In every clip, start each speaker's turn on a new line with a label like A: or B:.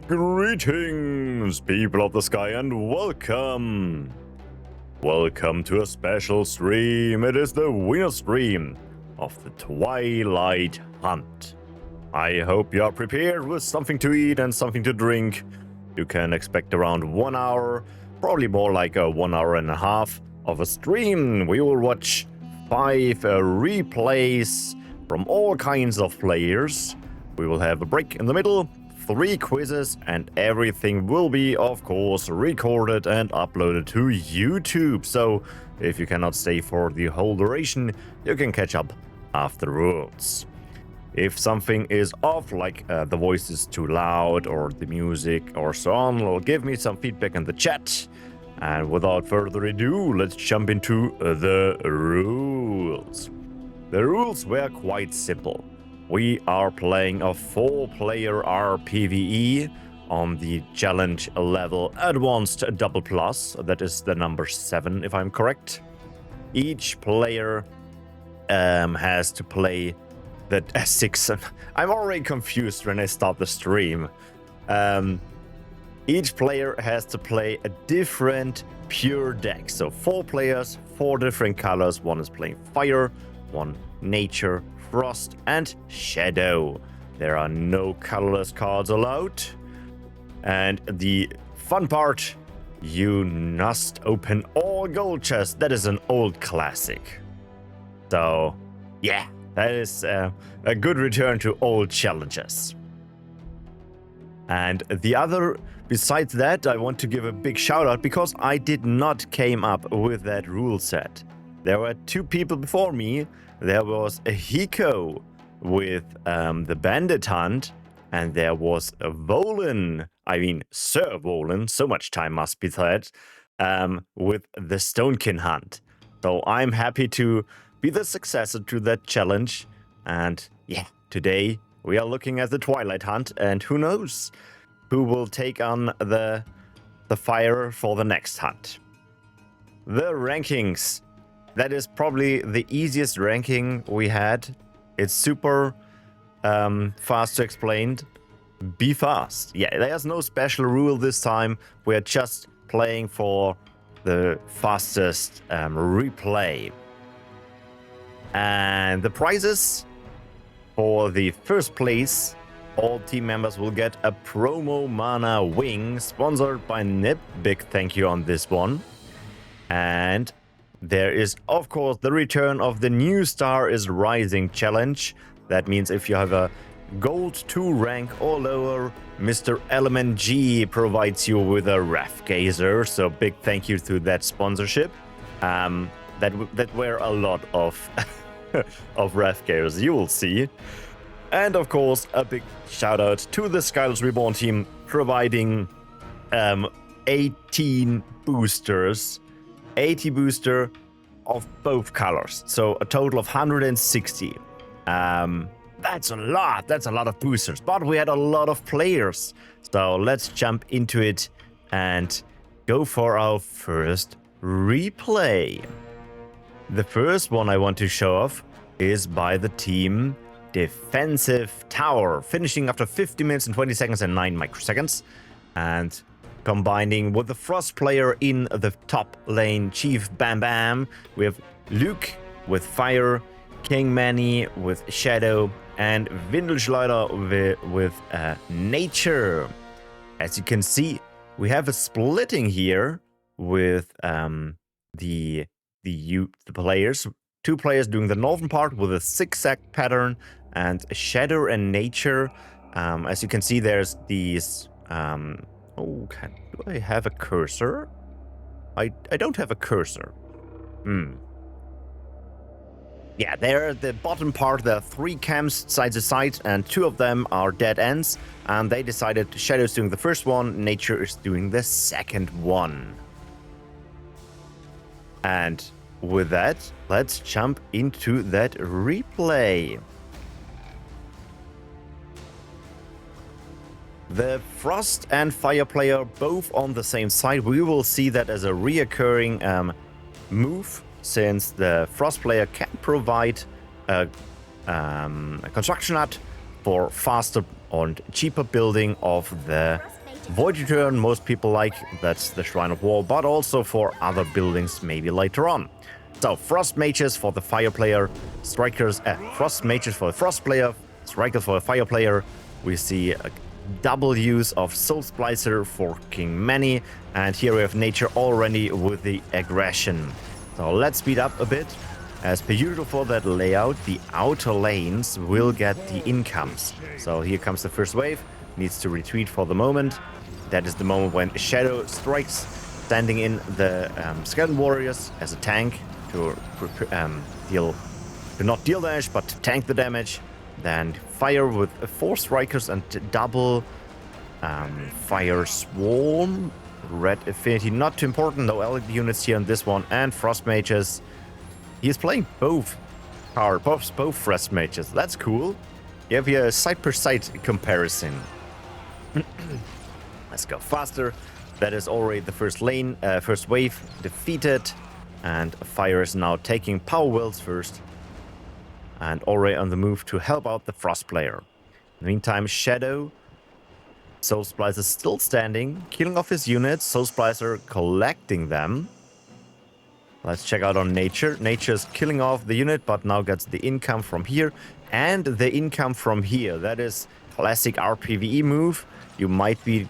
A: Greetings, people of the sky, and welcome! Welcome to a special stream. It is the winter stream of the Twilight Hunt. I hope you are prepared with something to eat and something to drink. You can expect around 1 hour, probably more like a 1 hour and a half of a stream. We will watch 5 replays from all kinds of players. We will have a break in the middle, 3 quizzes, and everything will be, of course, recorded and uploaded to YouTube. So if you cannot stay for the whole duration, you can catch up afterwards. If something is off, like the voice is too loud or the music or so on, well, give me some feedback in the chat. And without further ado, let's jump into the rules. The rules were quite simple. We are playing a 4-player RPVE on the challenge level Advanced Double Plus. That is the number 7, if I'm correct. Each player has to play the 6. I'm already confused when I start the stream. Each player has to play a different pure deck. So 4 players, 4 different colors. One is playing fire, one nature, frost, and shadow. There are no colorless cards allowed. And the fun part, you must open all gold chests. That is an old classic. So, yeah, that is a good return to old challenges. And the other, besides that, I want to give a big shout out because I did not came up with that rule set. There were 2 people before me. There was a Hiko with the Bandit Hunt, and there was a Volan, Sir Volan, so much time must be said, with the Stonekin Hunt. So I'm happy to be the successor to that challenge. And yeah, today we are looking at the Twilight Hunt, and who knows who will take on the fire for the next hunt. The rankings. That is probably the easiest ranking we had. It's super fast to explain. Be fast. Yeah, there's no special rule this time. We're just playing for the fastest replay. And the prizes for the first place, all team members will get a promo mana wing sponsored by Nip. Big thank you on this one. And there is, of course, the return of the New Star is Rising challenge. That means if you have a gold 2 rank or lower, Mr. Element G provides you with a Ref Gazer. So big thank you to that sponsorship. That were a lot of of Ref Gazers, you will see. And of course, a big shout out to the Skylos Reborn team providing 18 boosters. 80 booster of both colors, so a total of 160. That's a lot. That's a lot of boosters, but we had a lot of players. So let's jump into it and go for our first replay. The first one I want to show off is by the team DefenseTower, finishing after 50 minutes and 20 seconds and 9 microseconds. And combining with the Frost player in the top lane, ChiefBambam. We have Lugh with fire, KingManny with shadow, and Windelschleuder with nature. As you can see, we have a splitting here with the players. 2 players doing the northern part with a zigzag pattern and shadow and nature. As you can see, there's these. Do I have a cursor? I don't have a cursor. Yeah, there at the bottom part, there are 3 camps side to side, and 2 of them are dead ends. And they decided Shadow's doing the first one, Nature is doing the second one. And with that, let's jump into that replay. The Frost and Fire player both on the same side. We will see that as a reoccurring move, since the Frost player can provide a construction hut for faster and cheaper building of the Void Return. Most people like, that's the Shrine of War, but also for other buildings maybe later on. So Frost Mages for the Fire player, Strikers, Frost Mages for the Frost player, Strikers for the Fire player. We see a double use of Soul Splicer for KingManny, and here we have Nature already with the Aggression. So let's speed up a bit. As per usual for that layout, the outer lanes will get the incomes. So here comes the first wave, needs to retreat for the moment. That is the moment when Shadow strikes, standing in the Skeleton Warriors as a tank to not deal damage, but to tank the damage. Then fire with 4 strikers and double fire swarm. Red affinity, not too important, no LED units here on this one, and Frost Mages. He's playing both Frost Mages. That's cool. You have here a side-per-side comparison. Let's go faster. That is already the first lane, first wave defeated, and Fire is now taking Power Wells first, and already on the move to help out the Frost player. In the meantime, Shadow, Soul Splicer still standing, killing off his units. Soul Splicer collecting them. Let's check out on Nature. Nature's killing off the unit, but now gets the income from here and the income from here. That is classic RPVE move. You might be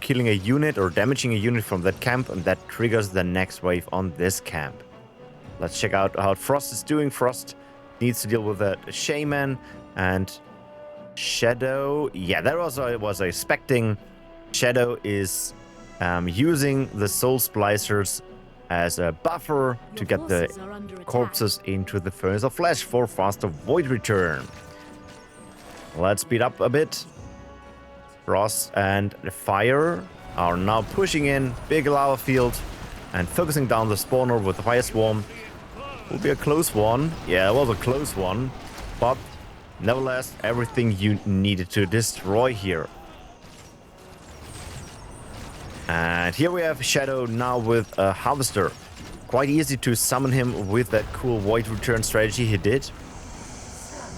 A: killing a unit or damaging a unit from that camp, and that triggers the next wave on this camp. Let's check out how Frost is doing. Frost needs to deal with a Shaman and Shadow. Yeah, that was what I was expecting. Shadow is using the Soul Splicers as a buffer to get the corpses into the Furnace of Flesh for faster Void Return. Let's speed up a bit. Frost and Fire are now pushing in big lava field and focusing down the spawner with the Fire Swarm. Will be a close one. Yeah, it was a close one, but nevertheless, everything you needed to destroy here. And here we have Shadow now with a Harvester. Quite easy to summon him with that cool Void Return strategy he did.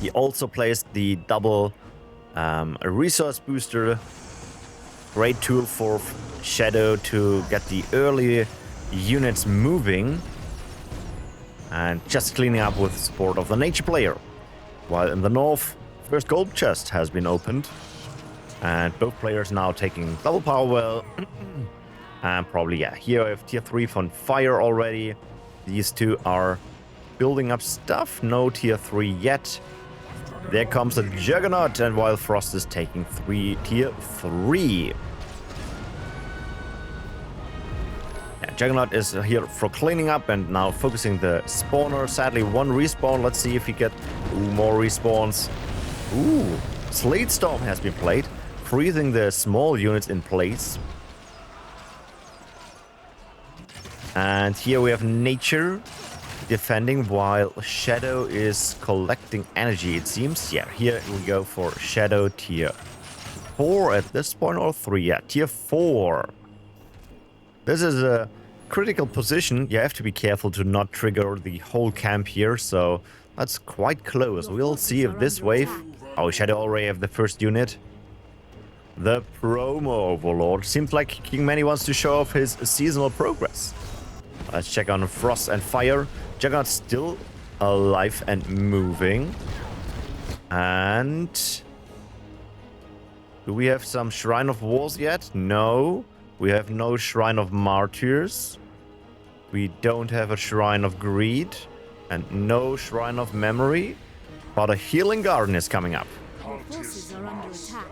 A: He also placed the double resource booster. Great tool for Shadow to get the early units moving. And just cleaning up with support of the Nature player. While in the north, first gold chest has been opened. And both players now taking double power well. And probably, yeah, here I have tier 3 from Fire already. These two are building up stuff. No tier 3 yet. There comes a Juggernaut, and while Frost is taking tier 3. Yeah, Juggernaut is here for cleaning up and now focusing the spawner. Sadly, 1 respawn. Let's see if we get more respawns. Ooh, Sleet Storm has been played, freezing the small units in place. And here we have Nature defending while Shadow is collecting energy, it seems. Yeah, here we go for Shadow tier 4 at this point, or 3. Yeah, tier 4. This is a critical position. You have to be careful to not trigger the whole camp here, so that's quite close. We'll see if this wave... Oh, Shadow already have the first unit. The Promo Overlord. Seems like KingManny wants to show off his seasonal progress. Let's check on Frost and Fire. Juggernaut still alive and moving. And... do we have some Shrine of Wars yet? No. We have no Shrine of Martyrs. We don't have a Shrine of Greed. And no Shrine of Memory. But a Healing Garden is coming up.
B: Your forces are under attack.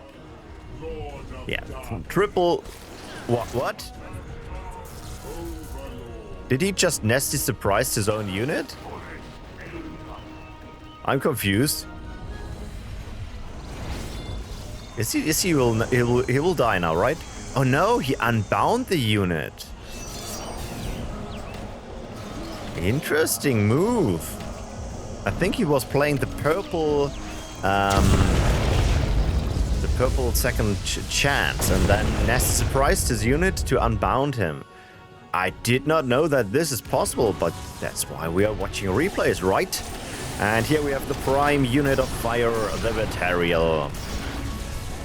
A: Yeah, triple... What? Did he just nasty surprise his own unit? I'm confused. He will die now, right? Oh no, he unbound the unit. Interesting move. I think he was playing the purple second chance, and then nasty surprised his unit to unbound him. I did not know that this is possible, but that's why we are watching replays, right? And here we have the prime unit of Fire, the Batarial.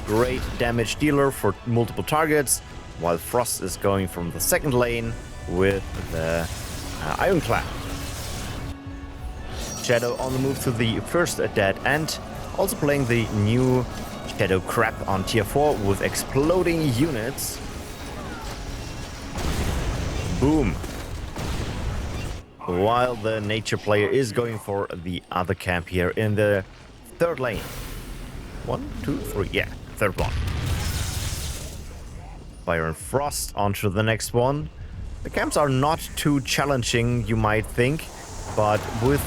A: great damage dealer for multiple targets, while Frost is going from the second lane with the Ironclad. Shadow on the move to the first dead end, also playing the new Shadow Crap on tier 4 with exploding units. Boom. While the nature player is going for the other camp here in the third lane. 1, 2, 3, yeah, third one. Fire and Frost onto the next one. The camps are not too challenging, you might think, but with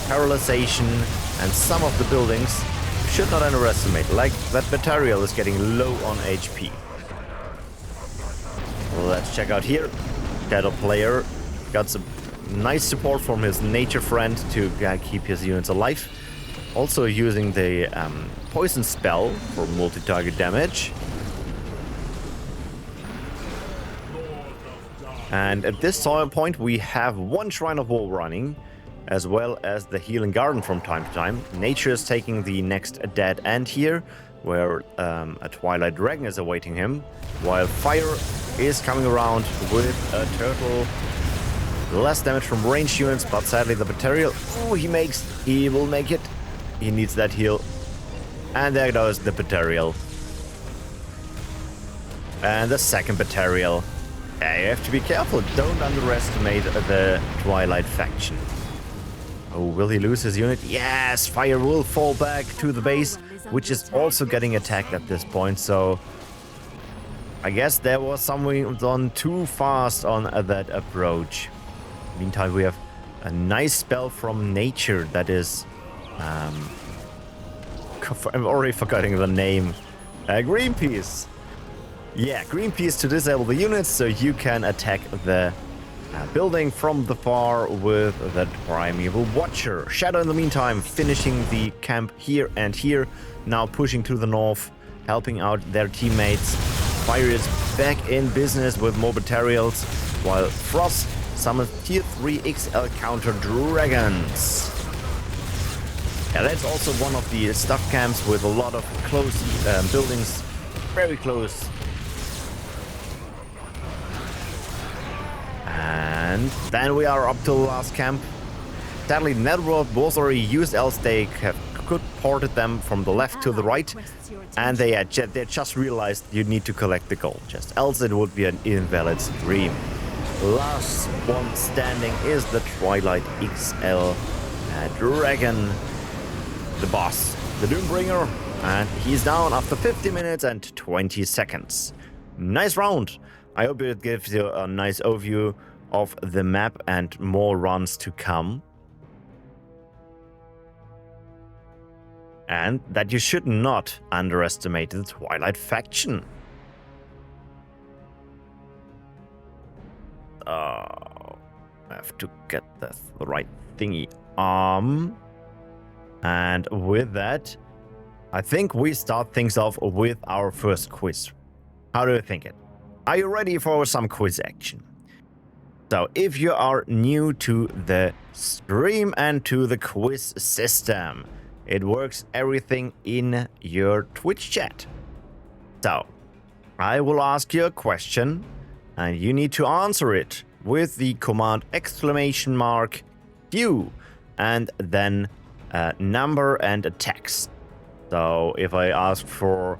A: paralyzation and some of the buildings, you should not underestimate. Like that material is getting low on HP. Let's check out here. Shadow player got some nice support from his nature friend to keep his units alive. Also using the poison spell for multi-target damage. And at this point we have one Shrine of War running, as well as the Healing Garden from time to time. Nature is taking the next dead end here, where a Twilight Dragon is awaiting him, while Fire is coming around with a Turtle. Less damage from ranged units, but sadly the material... Oh, he will make it. He needs that heal. And there goes the material. And the second material. Yeah, you have to be careful. Don't underestimate the Twilight faction. Oh, will he lose his unit? Yes, Fire will fall back to the base, which is also getting attacked at this point, so... I guess there was something done too fast on that approach. Meantime, we have a nice spell from nature that is... I'm already forgetting the name. Greenpeace. Yeah, Greenpeace to disable the units so you can attack the building from the far with that Primeval Watcher. Shadow in the meantime finishing the camp here and here. Now pushing to the north, helping out their teammates. Fire is back in business with more materials, while Frost summons tier 3 XL counter dragons. Yeah, that's also one of the stuff camps with a lot of close buildings, very close. And then we are up to the last camp. Sadly, Netherworld was already used, else they could ported them from the left to the right. And they just realized you need to collect the gold chest, else it would be an invalid stream. Last one standing is the Twilight XL Dragon, the boss, the Doombringer, and he's down after 50 minutes and 20 seconds. Nice round. I hope it gives you a nice overview of the map and more runs to come. And that you should not underestimate the Twilight faction. I have to get the right thingy. And with that, I think we start things off with our first quiz. How do you think it? Are you ready for some quiz action? So, if you are new to the stream and to the quiz system, it works everything in your Twitch chat. So, I will ask you a question, and you need to answer it with the command !Q, and then a number and a text. So, if I ask for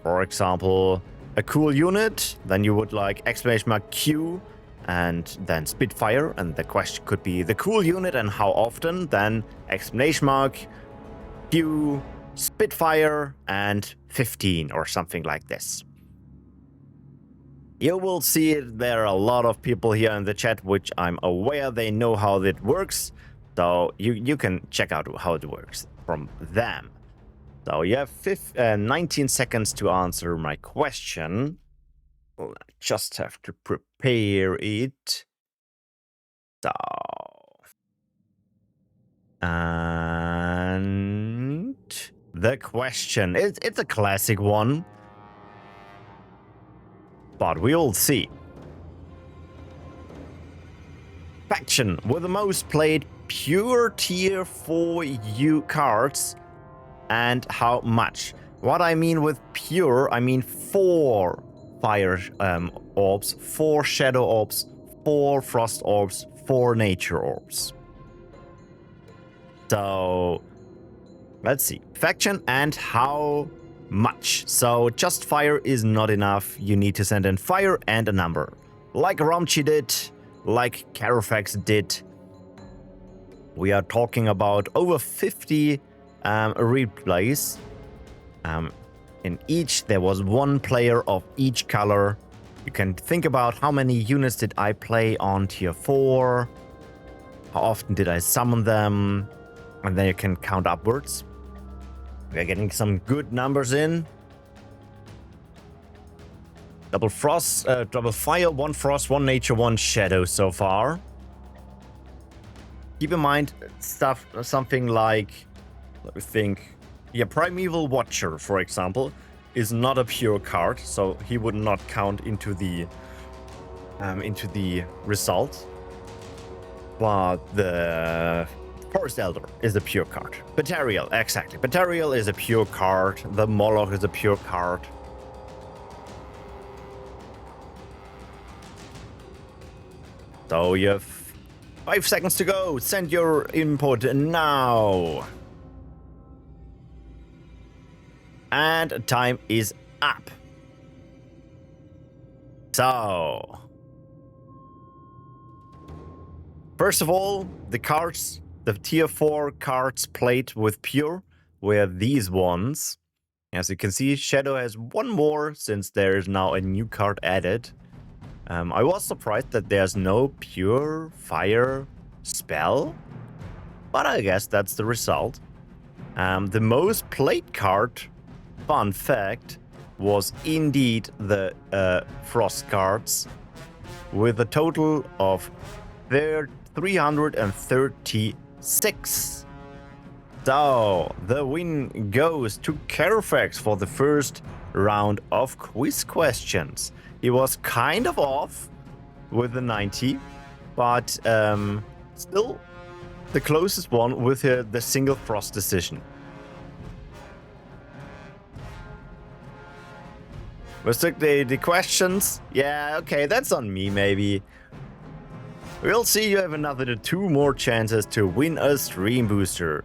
A: example, a cool unit, then you would like !Q and then Spitfire, and the question could be the cool unit and how often, then !Q, Spitfire, and 15 or something like this. You will see it. There are a lot of people here in the chat, which I'm aware they know how it works, so you can check out how it works from them. So you have 19 seconds to answer my question. Well, I just have to prepare it. So... And... the question. It's a classic one. But we'll see. Faction with the most played pure tier 4 U cards and how much. What I mean with pure, I mean 4 fire orbs, 4 shadow orbs, 4 frost orbs, 4 nature orbs. So let's see. Faction and how much. So just fire is not enough. You need to send in fire and a number. Like Romchy did, like Carfax did. We are talking about over 50 replays. In each, there was 1 player of each color. You can think about how many units did I play on tier 4. How often did I summon them? And then you can count upwards. We're getting some good numbers in. Double frost, double fire, 1 frost, 1 nature, 1 shadow so far. Keep in mind something like, let me think. Yeah, Primeval Watcher, for example, is not a pure card, so he would not count into the result. But the Forest Elder is a pure card. Batarial, exactly. Batarial is a pure card. The Moloch is a pure card. So you have 5 seconds to go. Send your input now. And time is up. So, first of all, the cards, the tier 4 cards played with pure were these ones. As you can see, Shadow has 1 more since there is now a new card added. I was surprised that there's no pure fire spell, but I guess that's the result. The most played card, fun fact, was indeed the frost cards, with a total of 336. So the win goes to Carfax for the first round of quiz questions. He was kind of off with the 90, but still the closest one with the single frost decision. Mistook the questions? Yeah, okay, that's on me maybe. We'll see, you have another 2 more chances to win a stream booster.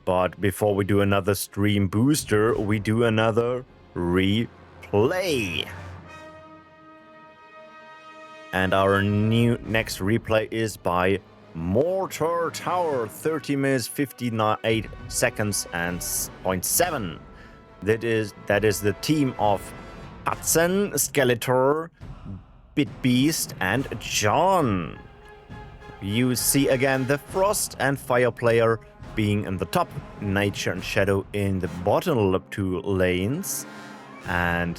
A: But before we do another stream booster, we do another replay. And our next replay is by MortarTower, 30 minutes, 58 seconds and 0.7. That is the team of Pazan, Skeletor, bitbeast, and John. You see again the Frost and Fire player being in the top, Nature and Shadow in the bottom 2 lanes, and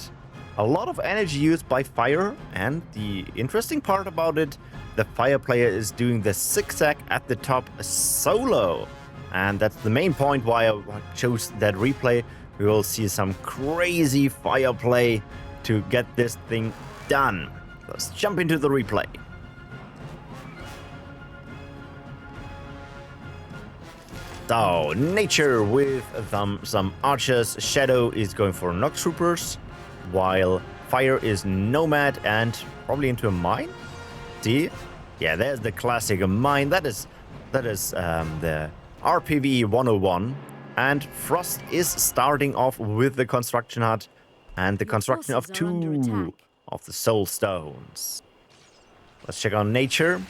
A: a lot of energy used by Fire. And the interesting part about it, the Fire player is doing the zigzag at the top solo, and that's the main point why I chose that replay. We will see some crazy Fire play to get this thing done. Let's jump into the replay. So, Nature with some archers. Shadow is going for Nox Troopers, while Fire is Nomad and probably into a mine. See? Yeah, there's the classic mine. That is the RPV 101. And Frost is starting off with the construction hut and the construction of 2 of the soul stones. Let's check on Nature.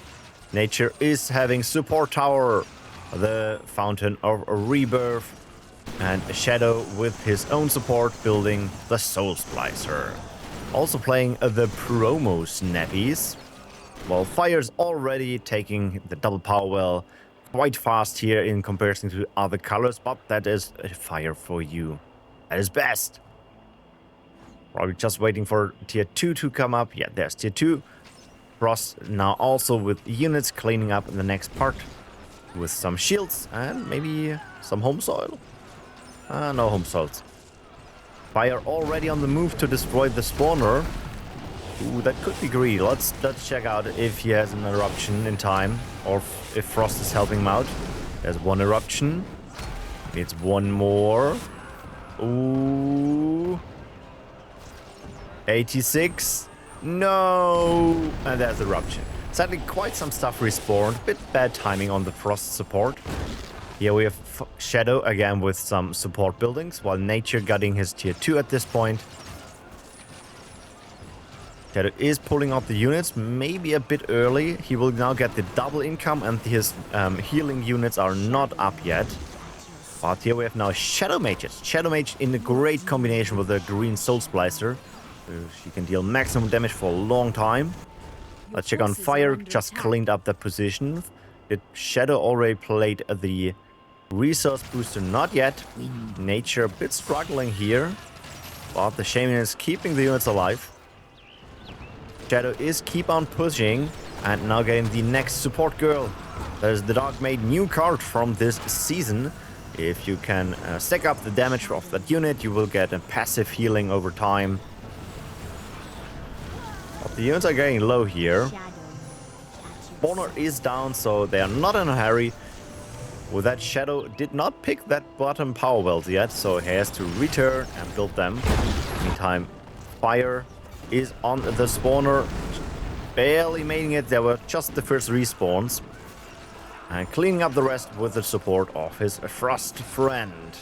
A: Nature is having support tower, the Fountain of Rebirth, and Shadow with his own support building the Soul Splicer. Also playing the promo snappies, while Fire's already taking the double power well quite fast here in comparison to other colors, but that is Fire for you. That is best. Probably just waiting for tier 2 to come up. Yeah, there's tier 2. Frost now also with units cleaning up in the next part with some shields and maybe some home soil. No home soils. Fire already on the move to destroy the spawner. Ooh, that could be greedy. Let's check out if he has an eruption in time or if Frost is helping him out. There's 1 eruption. Needs 1 more. Ooh. 86. No. And there's the rupture. Sadly, quite some stuff respawned. Bit bad timing on the frost support. Here we have Shadow again with some support buildings, while Nature gutting his tier 2 at this point. Shadow is pulling out the units, maybe a bit early. He will now get the double income, and his healing units are not up yet. But here we have now Shadow Mages. Shadow Mage in a great combination with the green Soul Splicer. She can deal maximum damage for a long time. Let's check on Fire, just cleaned up that position. Did Shadow already played the resource booster? Not yet. Nature a bit struggling here. But the Shaman is keeping the units alive. Shadow is keep on pushing. And now getting the next support girl. There's the Dark Maid new card from this season. If you can stack up the damage of that unit, you will get a passive healing over time. But the units are getting low here. Donaar is down, so they are not in a hurry. With that, Shadow did not pick that bottom power wells yet, so he has to return and build them. Meantime, Fire is on the spawner, barely making it. There were just the first respawns. And cleaning up the rest with the support of his Frost friend.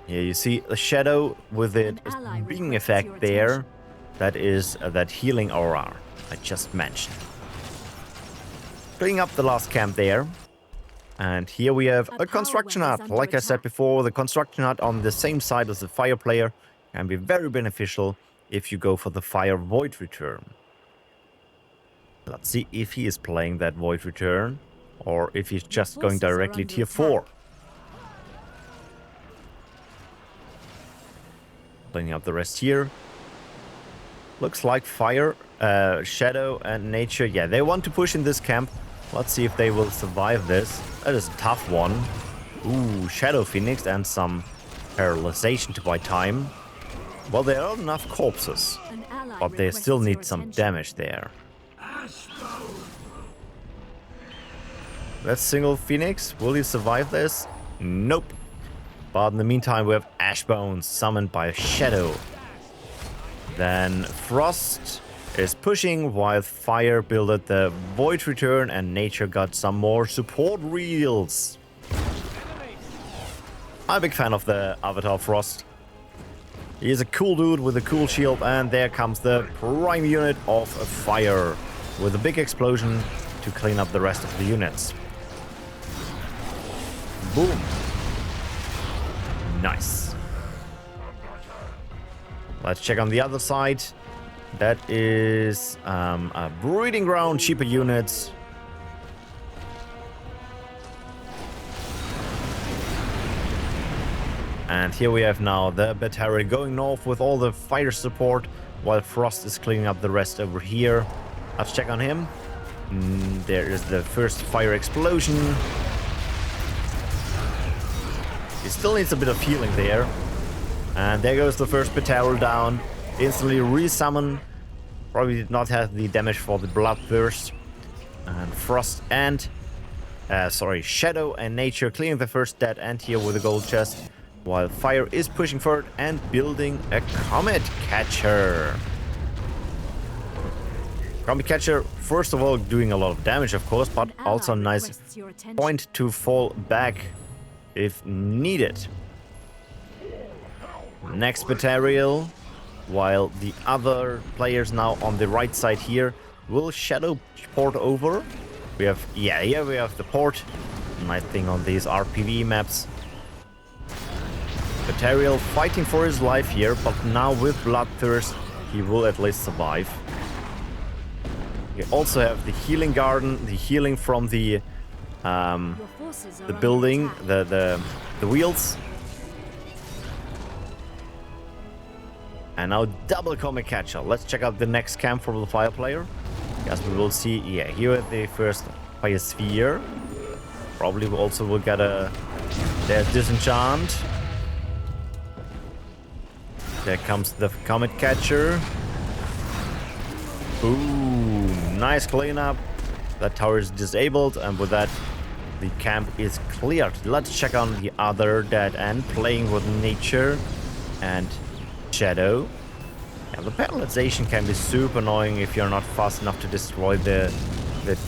A: Here you see the Shadow with it being effect there. That is that healing aura I just mentioned. Cleaning up the last camp there. And here we have a construction hut. Like I said before, the construction hut on the same side as the Fire player can be very beneficial if you go for the Fire Void Return. Let's see if he is playing that Void Return or if he's just going directly tier 4. Cleaning up the rest here. Looks like Fire, Shadow and Nature. Yeah, they want to push in this camp. Let's see if they will survive this. That is a tough one. Ooh, Shadow Phoenix and some paralyzation to buy time. Well, there are enough corpses, but they still need some damage there. That single Phoenix, will he survive this? Nope. But in the meantime, we have Ashbones summoned by Shadow. Then Frost is pushing while Fire builded the Void Return and Nature got some more support reels. I'm a big fan of the Avatar Frost. He is a cool dude with a cool shield, and there comes the prime unit of Fire with a big explosion to clean up the rest of the units. Boom. Nice. Let's check on the other side. That is a breeding ground, cheaper units. And here we have now the Battery going north with all the Fire support, while Frost is cleaning up the rest over here. Let's check on him. There is the first Fire explosion. He still needs a bit of healing there. And there goes the first Battery down. Instantly resummon. Probably did not have the damage for the Bloodthirst. And Frost and... Shadow and Nature clearing the first dead end here with a gold chest. While Fire is pushing forward and building a Comet Catcher. Comet Catcher, first of all, doing a lot of damage, of course, but also a nice point to fall back if needed. Next Batterial, while the other players now on the right side here will Shadow port over. We have, here we have the port. Nice thing on these RPV maps. Batterial fighting for his life here, but now with Bloodthirst, he will at least survive. We also have the healing garden, the healing from the building, the wheels. And now double Comet Catcher. Let's check out the next camp for the Fire player. Yes, we will see, here at the first Fire Sphere. Probably we also will get there's Disenchant. There comes the Comet Catcher. Ooh, nice cleanup. That tower is disabled, and with that, the camp is cleared. Let's check on the other dead end, playing with nature and shadow. Yeah, the paralyzation can be super annoying if you're not fast enough to destroy the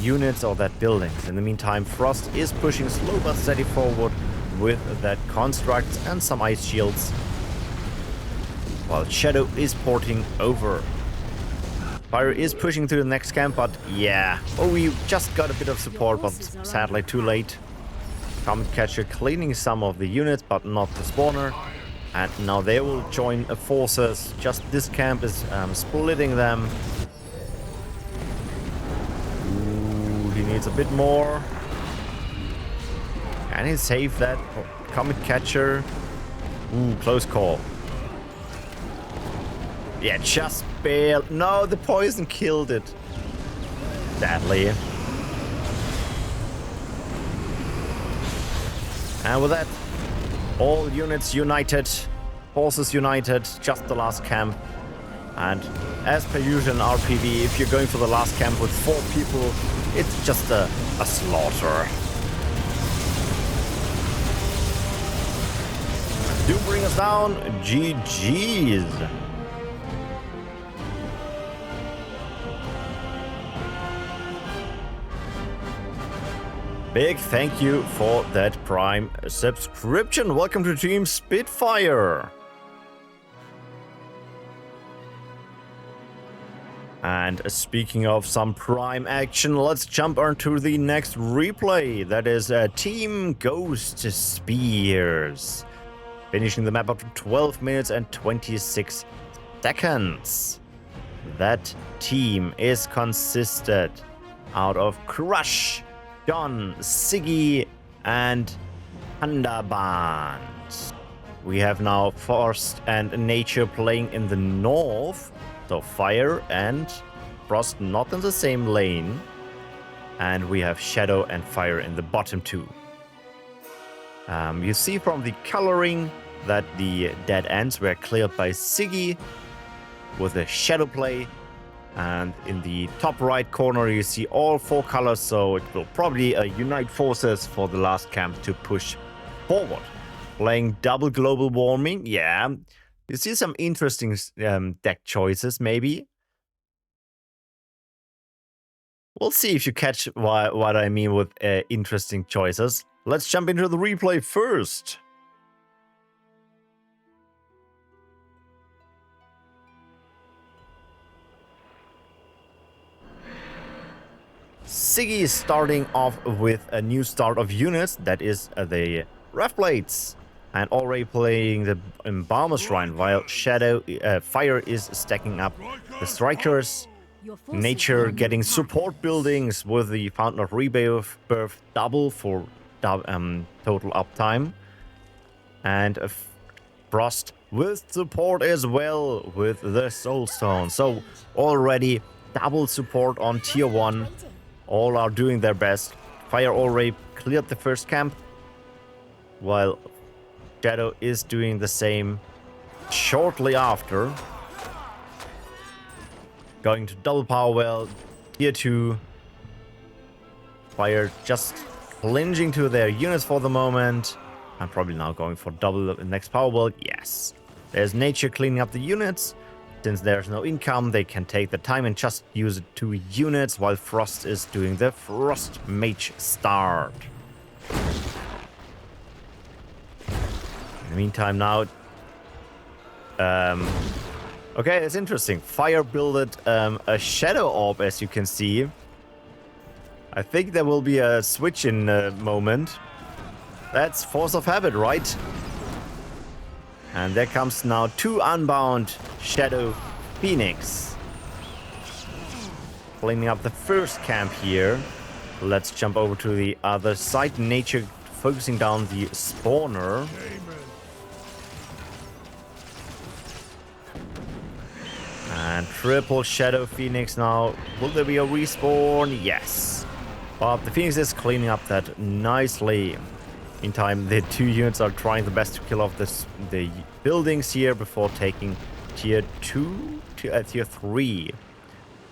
A: units or that buildings. In the meantime, Frost is pushing slow but steady forward with that construct and some ice shields, while Shadow is porting over. Fire is pushing to the next camp, but yeah. Oh, we just got a bit of support, but sadly too late. Comet Catcher cleaning some of the units, but not the spawner. And now they will join forces. Just this camp is splitting them. Ooh, he needs a bit more. Can he save that Comet Catcher? Ooh, close call. Yeah, just barely. No, the poison killed it. Sadly. And with that, all units united, forces united, just the last camp. And as per usual in RPV, if you're going for the last camp with 4 people, it's just a slaughter. Do bring us down. GG's. Big thank you for that Prime subscription. Welcome to Team Spitfire. And speaking of some Prime action, let's jump onto the next replay. That is Team Ghostspears. Finishing the map after 12 minutes and 26 seconds. That team is consisted out of Crush, John, Ziggeeh, and Thunderband. We have now Frost and Nature playing in the north. So Fire and Frost not in the same lane. And we have Shadow and Fire in the bottom two. You see from the coloring that the dead ends were cleared by Ziggeeh with a shadow play. And in the top right corner you see all 4 colors, so it will probably unite forces for the last camp to push forward. Playing double global warming, yeah. You see some interesting deck choices, maybe. We'll see if you catch what I mean with interesting choices. Let's jump into the replay first. Ziggeeh is starting off with a new start of units, that is the Ref Blades, and already playing the Embalmer Shrine, while Fire is stacking up the Strikers. Nature getting support buildings with the Fountain of Rebirth double for total uptime. And Frost with support as well with the Soulstone. So already double support on tier 1. All are doing their best. Fire already cleared the first camp, while Shadow is doing the same shortly after. Going to double power well, tier 2. Fire just clinging to their units for the moment. I'm probably now going for double the next power well. Yes. There's Nature cleaning up the units. Since there's no income, they can take the time and just use 2 units, while Frost is doing the Frost Mage start. In the meantime now... okay, it's interesting. Fire builded a Shadow Orb, as you can see. I think there will be a switch in a moment. That's force of habit, right? And there comes now 2 unbound Shadow Phoenix. Cleaning up the first camp here. Let's jump over to the other side. Nature focusing down the spawner. And triple Shadow Phoenix now. Will there be a respawn? Yes. But the Phoenix is cleaning up that nicely. Meantime, the 2 units are trying the best to kill off the buildings here before taking tier 2 to tier 3.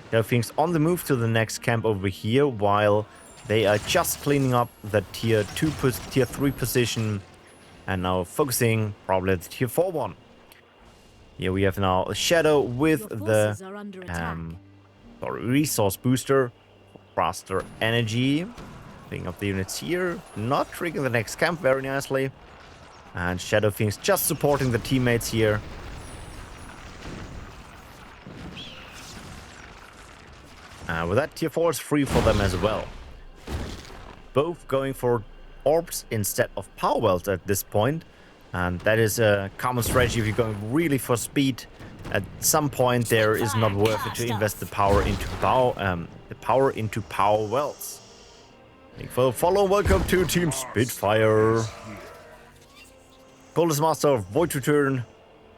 A: Shadow Phoenix on the move to the next camp over here, while They are just cleaning up the tier 2, tier 3 position and now focusing probably at the tier 4 one. Here we have now a Shadow with the resource booster, faster energy. Picking up the units here, not triggering the next camp very nicely. And Shadow Fiends just supporting the teammates here. With that, tier 4 is free for them as well. Both going for orbs instead of power wells at this point. And that is a common strategy if you're going really for speed. At some point there is not worth it to invest the power into power wells. Thank you for the follow. Welcome to Team Spitfire. Coldest Master of Void Return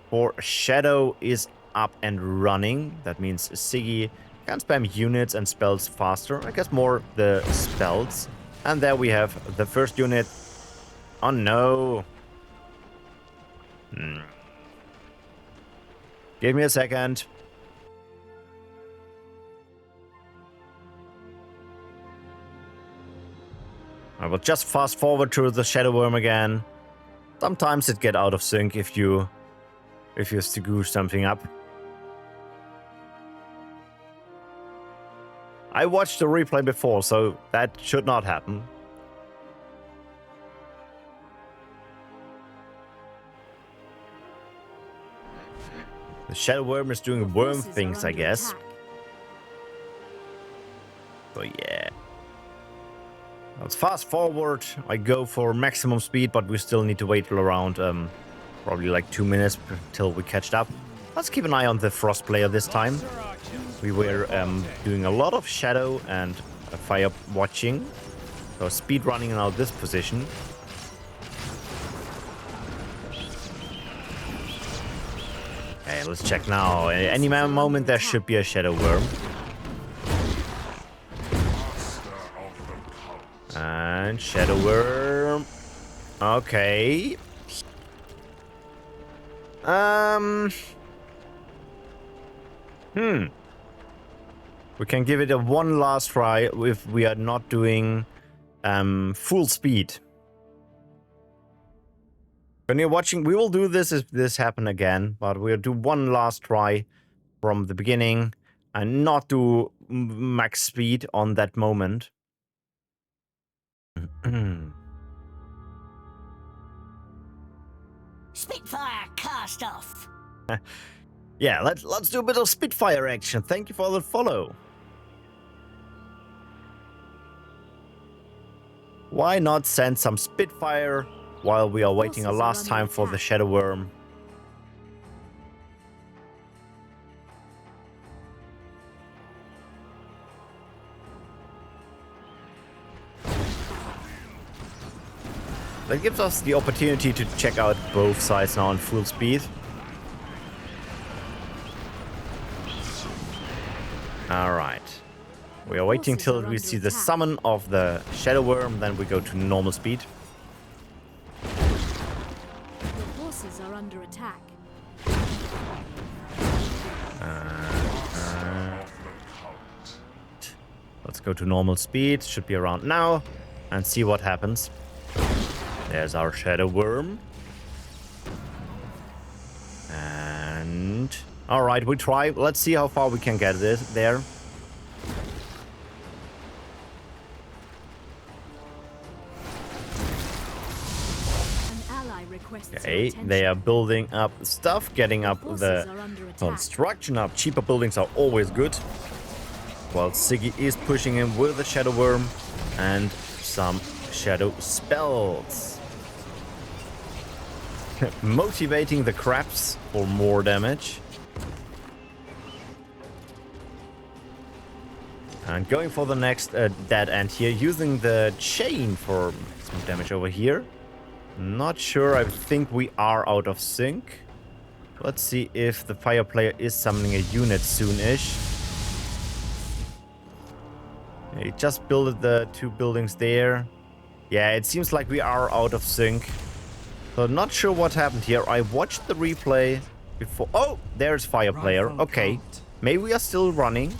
A: for Shadow is up and running. That means Ziggeeh can spam units and spells faster. I guess more the spells. And there we have the first unit. Oh no. Give me a second. I will just fast forward to the Shadow Worm again. Sometimes it get out of sync if you screw something up. I watched the replay before, so that should not happen. The Shadow Worm is doing worm things, I guess. So yeah. Let's fast forward. I go for maximum speed, but we still need to wait around probably like 2 minutes till we catch up. Let's keep an eye on the Frost player this time. We were doing a lot of Shadow and Fire watching. So speed running now this position. Okay, let's check now. Any moment there should be a Shadow Worm. And Shadow Worm. Okay. We can give it a one last try if we are not doing full speed. When you're watching, we will do this if this happen again, but we'll do one last try from the beginning and not do max speed on that moment.
C: Spitfire cast off.
A: Yeah, let's do a bit of Spitfire action. Thank you for the follow. Why not send some Spitfire while we are waiting a last time for the Shadow Worm? That gives us the opportunity to check out both sides now on full speed. Alright. We are waiting till we see the summon of the Shadow Worm, then we go to normal speed.
B: The forces are under attack.
A: Let's go to normal speed. Should be around now. And see what happens. There's our Shadow Worm. And... Alright, we try. Let's see how far we can get this there. Okay, they are building up stuff, getting up the construction up. Cheaper buildings are always good. While Ziggeeh is pushing in with the Shadow Worm and some shadow spells. Motivating the Kraps for more damage. And going for the next dead end here, using the chain for some damage over here. Not sure, I think we are out of sync. Let's see if the fire player is summoning a unit soon-ish. He just built the 2 buildings there. Yeah, it seems like we are out of sync. So not sure what happened here. I watched the replay before. Oh, there's fire player. Okay, maybe we are still running.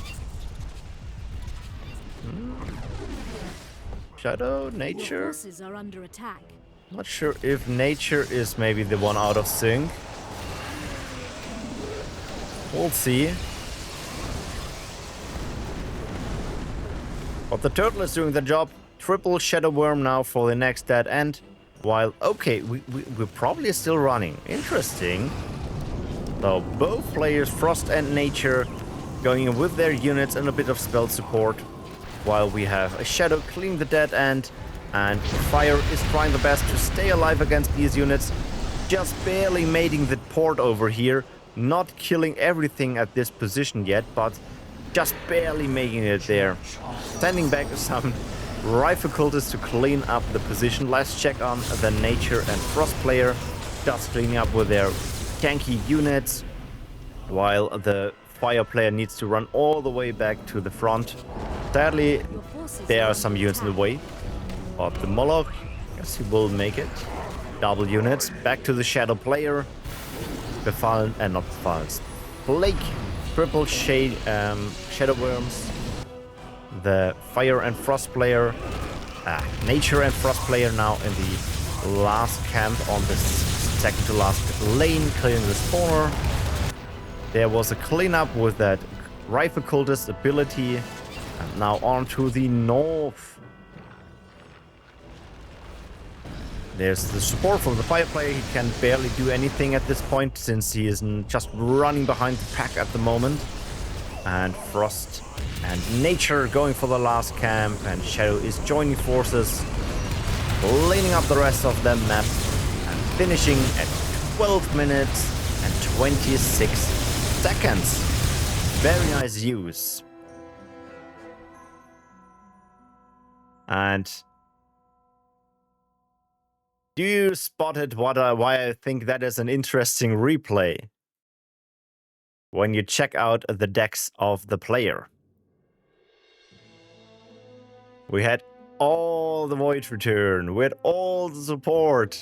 A: Shadow,
B: Your
A: nature?
B: forces are under attack.
A: Not sure if nature is maybe the one out of sync. We'll see. But the turtle is doing the job. Triple Shadow Worm now for the next dead end. While, okay, we're probably still running. Interesting. So both players, Frost and Nature, going in with their units and a bit of spell support. While we have a Shadow cleaning the dead end. And Fire is trying the best to stay alive against these units. Just barely making the port over here. Not killing everything at this position yet, but just barely making it there. Sending back some Rifle Cultists to clean up the position. Let's check on the Nature and Frost player. Just cleaning up with their tanky units. While the Fire player needs to run all the way back to the front. Sadly, there are some units in the way. But the Moloch, I guess he will make it. Double units. Back to the Shadow player. Befallen, not Befallen. Blake. Triple Shadow Worms. The Fire and Frost player. Nature and Frost player now in the last camp on the second to last lane, clearing the spawner. There was a cleanup with that Rifle Cultist ability. And now on to the north. There's the support from the Fire player. He can barely do anything at this point since he is just running behind the pack at the moment. And Frost and Nature going for the last camp. And Shadow is joining forces, cleaning up the rest of the map. And finishing at 12 minutes and 26 seconds. Very nice use. And do you spot it why I think that is an interesting replay? When you check out the decks of the player. We had all the Void Return. We had all the support.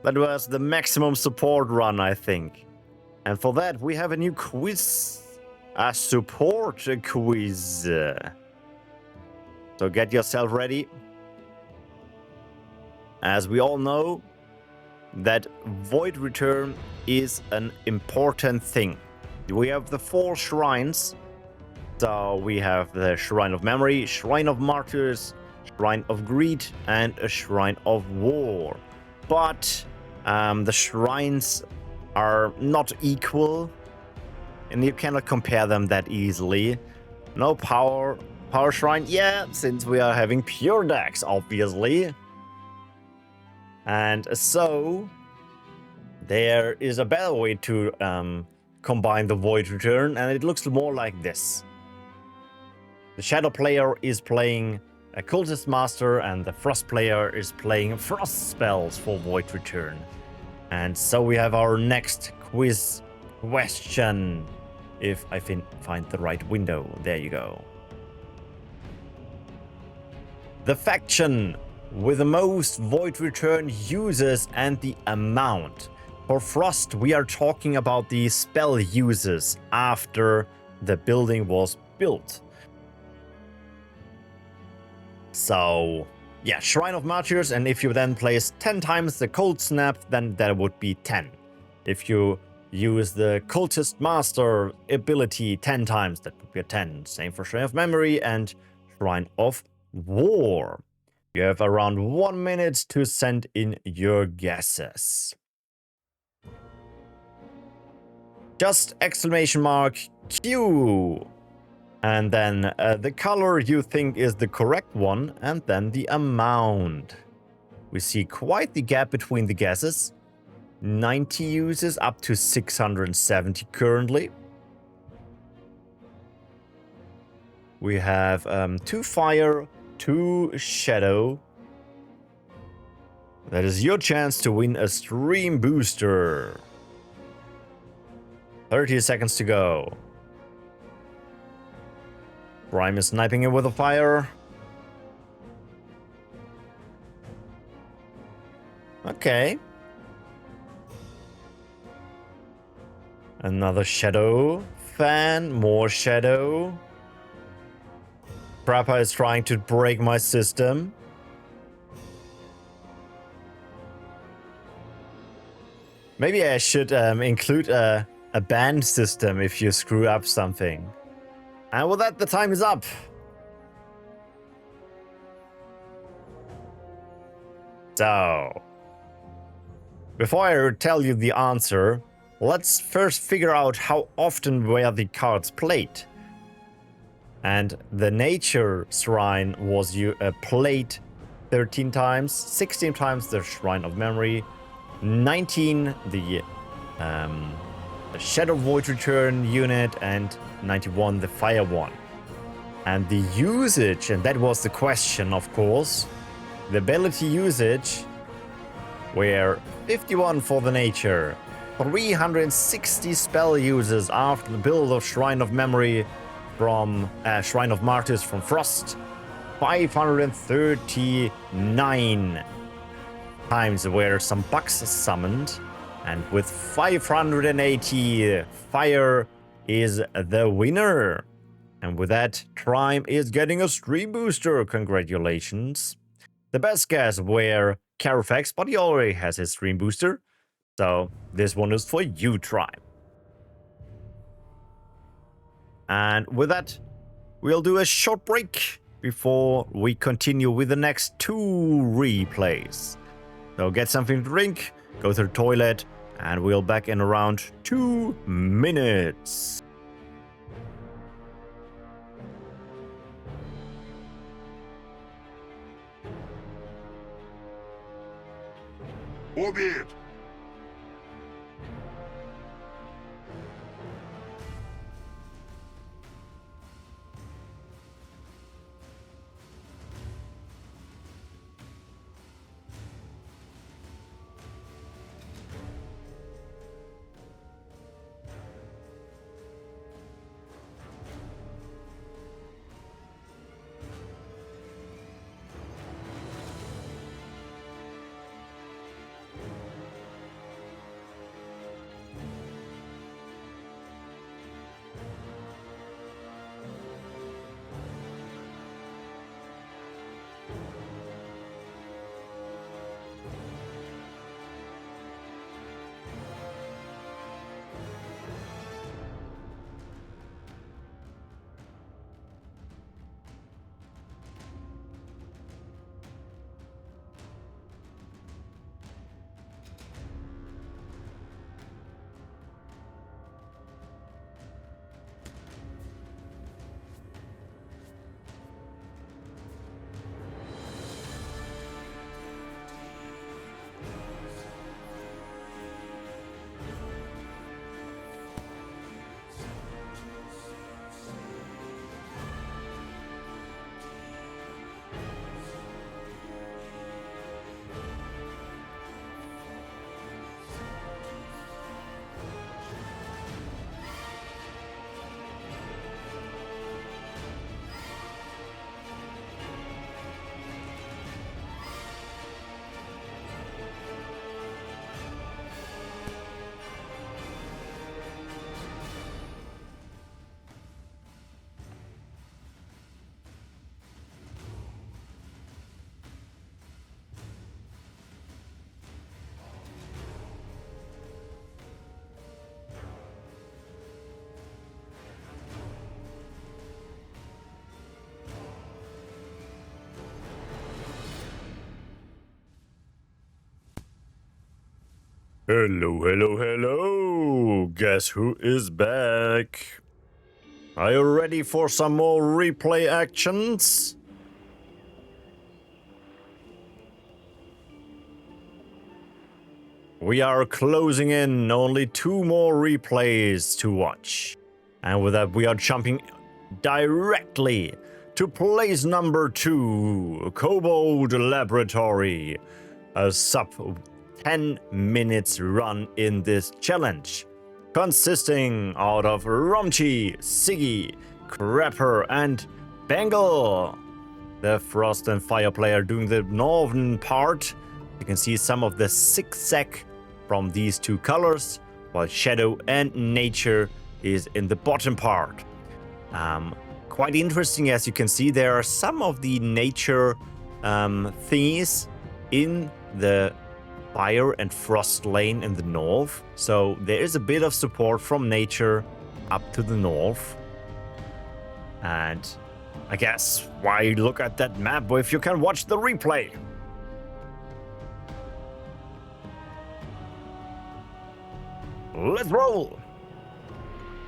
A: That was the maximum support run, I think. And for that, we have a new quiz. A support quiz. So get yourself ready. As we all know, that Void Return is an important thing. We have the 4 shrines. So we have the Shrine of Memory, Shrine of Martyrs, Shrine of Greed, and a Shrine of War. But the shrines are not equal, and you cannot compare them that easily. No power shrine, yeah, since we are having pure decks, obviously. And so there is a better way to combine the Void Return, and it looks more like this. The Shadow player is playing a Cultist Master, and the Frost player is playing Frost spells for Void Return. And so we have our next quiz question. If I find the right window. There you go. The faction with the most Void Return users and the amount. For Frost, we are talking about the spell users after the building was built. So, yeah, Shrine of Martyrs, and if you then place 10 times the Cold Snap, then that would be 10. If you use the Cultist Master ability 10 times, that would be a 10. Same for Shrine of Memory and Shrine of War. You have around 1 minute to send in your guesses. Just exclamation mark Q. And then the color you think is the correct one, and then the amount. We see quite the gap between the guesses. 90 users up to 670 currently. We have 2 Fire, 2 Shadow. That is your chance to win a stream booster. 30 seconds to go. Prime is sniping it with a Fire. Okay. Another Shadow fan, more Shadow. Krapper is trying to break my system. Maybe I should include a ban system if you screw up something. And with that, the time is up. So, before I tell you the answer, let's first figure out how often were the cards played. And the nature shrine was played 13 times, 16 times the shrine of memory, 19 the shadow void return unit, and 91 the fire one. And the usage, and that was the question, of course, the ability usage were 51 for the nature, 360 spell uses after the build of Shrine of Memory from Shrine of Martyrs from Frost, 539 times were some bugs summoned, and with 580, Fire is the winner. And with that, Trime is getting a stream booster. Congratulations. The best guess were Carifex, but he already has his stream booster. So this one is for you, Trime. And with that, we'll do a short break before we continue with the next 2 replays. So get something to drink, go to the toilet, and we'll back in around 2 minutes.
D: Orbit!
A: Hello, hello, hello! Guess who is back? Are you ready for some more replay actions? We are closing in, only 2 more replays to watch. And with that, we are jumping directly to place number 2, KoboldLaboratory, a sub 10 minutes run in this challenge, consisting out of Romchy, Ziggeeh, Krapper, and Bengel. The Frost and Fire player doing the northern part. You can see some of the zigzag from these 2 colors, while Shadow and Nature is in the bottom part. Quite interesting, as you can see, there are some of the nature thingies in the fire and frost lane in the north. So there is a bit of support from nature up to the north. And I guess why look at that map if you can watch the replay? Let's roll!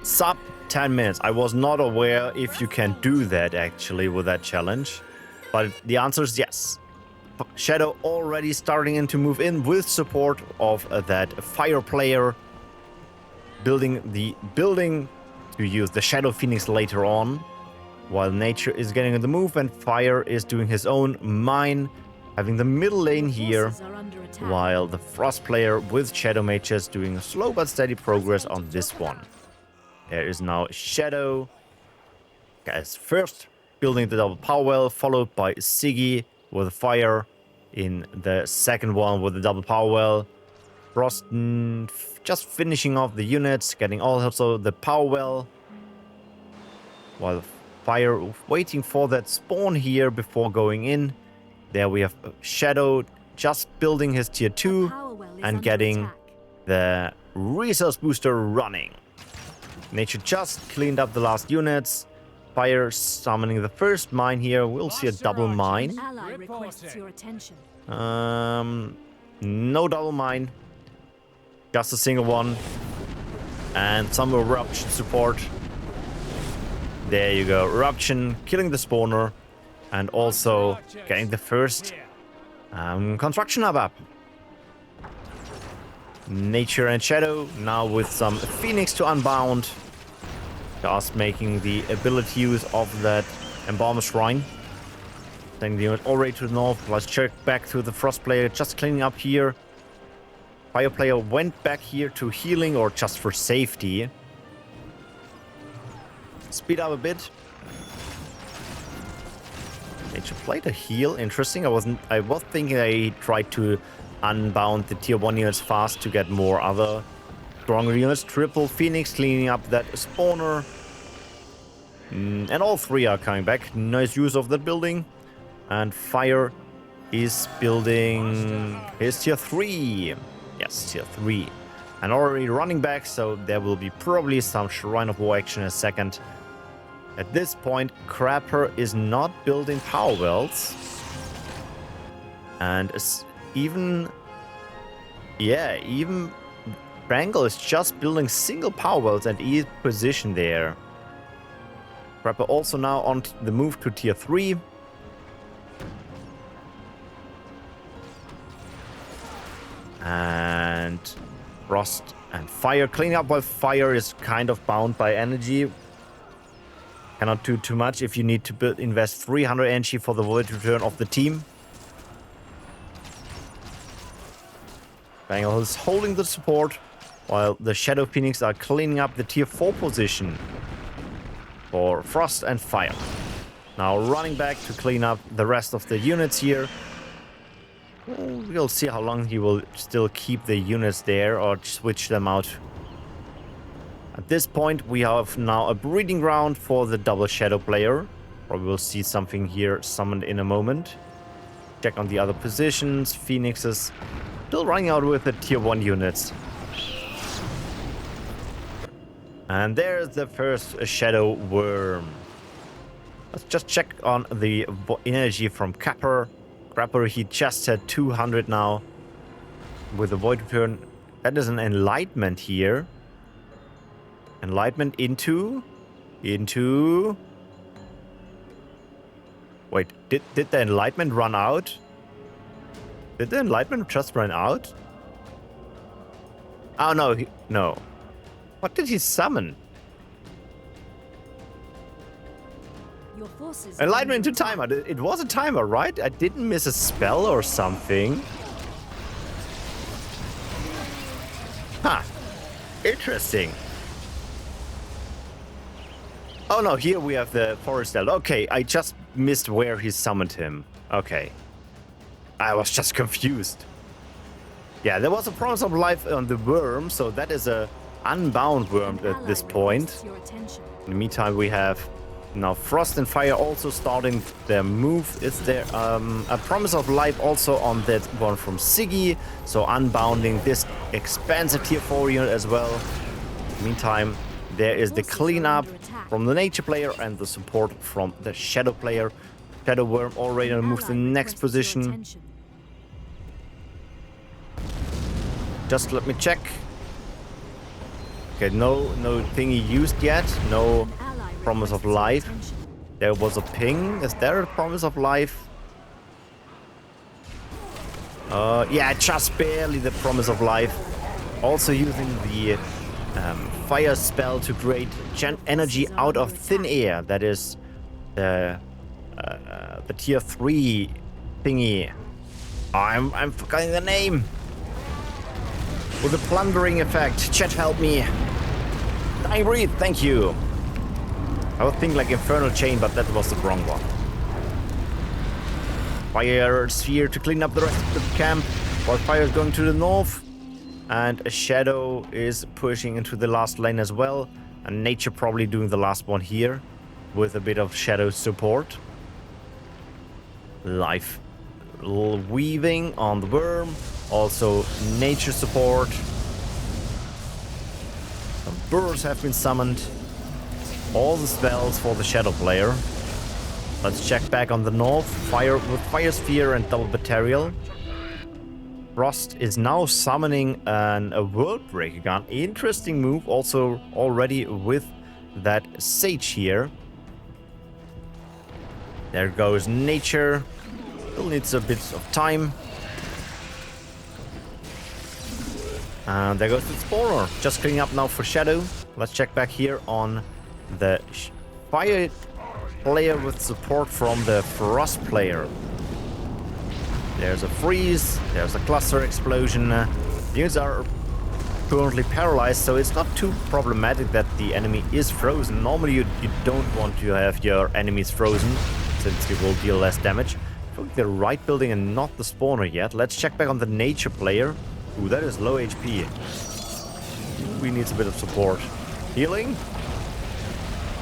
A: Sub 10 minutes. I was not aware if you can do that actually with that challenge. But the answer is yes. Shadow already starting in to move in with support of that fire player. Building the building to use the Shadow Phoenix later on. While nature is getting in the move and fire is doing his own mine. Having the middle lane here. While the frost player with Shadow Mages doing slow but steady progress on this one. There is now Shadow. Guys, first building the double power well, followed by Ziggeeh with fire in the second one with the double power well. Frost just finishing off the units, getting also the power well. While fire waiting for that spawn here before going in. There we have Shadow just building his tier 2 and getting the resource booster running. Nature just cleaned up the last units. Fire summoning the first mine here. We'll see a double mine. No double mine. Just a single one. And some eruption support. There you go. Eruption, killing the spawner. And also getting the first construction hub up. Nature and Shadow now with some Phoenix to unbound. Just making the ability use of that Embalmer Shrine. Sending the unit already to the north. Let's check back to the Frost player. Just cleaning up here. Fire player went back here to healing or just for safety. Speed up a bit. Nature played a heal. Interesting. I was thinking I tried to unbound the tier 1 units fast to get more other stronger units. Triple Phoenix cleaning up that spawner. And all three are coming back. Nice use of that building. And Fire is building his tier 3. Yes, tier 3. And already running back, so there will be probably some Shrine of War action in a second. At this point, Krapper is not building power wells. And even Bengel is just building single power wells and is positioned there. Krapper also now on the move to tier 3. And Frost and Fire cleaning up while Fire is kind of bound by energy. Cannot do too much if you need to invest 300 energy for the void return of the team. Bengel is holding the support while the Shadow Phoenix are cleaning up the tier 4 position for Frost and Fire. Now running back to clean up the rest of the units here. We'll see how long he will still keep the units there or switch them out. At this point, we have now a breeding ground for the double Shadow player. Probably will see something here summoned in a moment. Check on the other positions. Phoenix is still running out with the tier 1 units. And there's the first Shadow Worm. Let's just check on the energy from Krapper. Krapper, he just had 200 now. With the void return, that is an enlightenment here. Enlightenment into... Wait, did the enlightenment run out? Did the enlightenment just run out? Oh, no, no. What did he summon?
B: Your forces
A: Enlightenment into timer. It was a timer, right? I didn't miss a spell or something. Huh. Interesting. Oh no, here we have the Forest Elder. Okay, I just missed where he summoned him. Okay. I was just confused. Yeah, there was a promise of life on the worm, so that is a unbound worm at this point. In the meantime, we have Now Frost and Fire also starting their move. Is there a Promise of Life also on that one from Ziggeeh? So unbounding this expansive tier 4 unit as well. Meantime, there is the cleanup from the nature player and the support from the shadow player. Shadow Worm already on the move to the next position. Just let me check. Okay, no thingy used yet. No Promise of Life. There was a ping. Is there a Promise of Life? Yeah, just barely the Promise of Life. Also using the fire spell to create energy out of thin air. That is the tier 3 thingy. I'm forgetting the name. With a plundering effect. Chat, help me. I breathe, thank you. I would think like Infernal Chain, but that was the wrong one. Fire Sphere to clean up the rest of the camp, while Fire is going to the north. And a Shadow is pushing into the last lane as well. And Nature probably doing the last one here, with a bit of Shadow support. Life weaving on the Worm. Also Nature support. Some Burrs have been summoned. All the spells for the Shadow player. Let's check back on the north. Fire with Fire Sphere and Double Material. Frost is now summoning a World Breaker gun. Interesting move also already with that Sage here. There goes Nature. Still needs a bit of time. And there goes the Spawner. Just cleaning up now for Shadow. Let's check back here on the Fire player with support from the Frost player. There's a freeze, there's a cluster explosion. Units are currently paralyzed, so it's not too problematic that the enemy is frozen. Normally you don't want to have your enemies frozen, since you will deal less damage. I think the right building and not the spawner yet. Let's check back on the nature player. Ooh, that is low HP. We need a bit of support. Healing?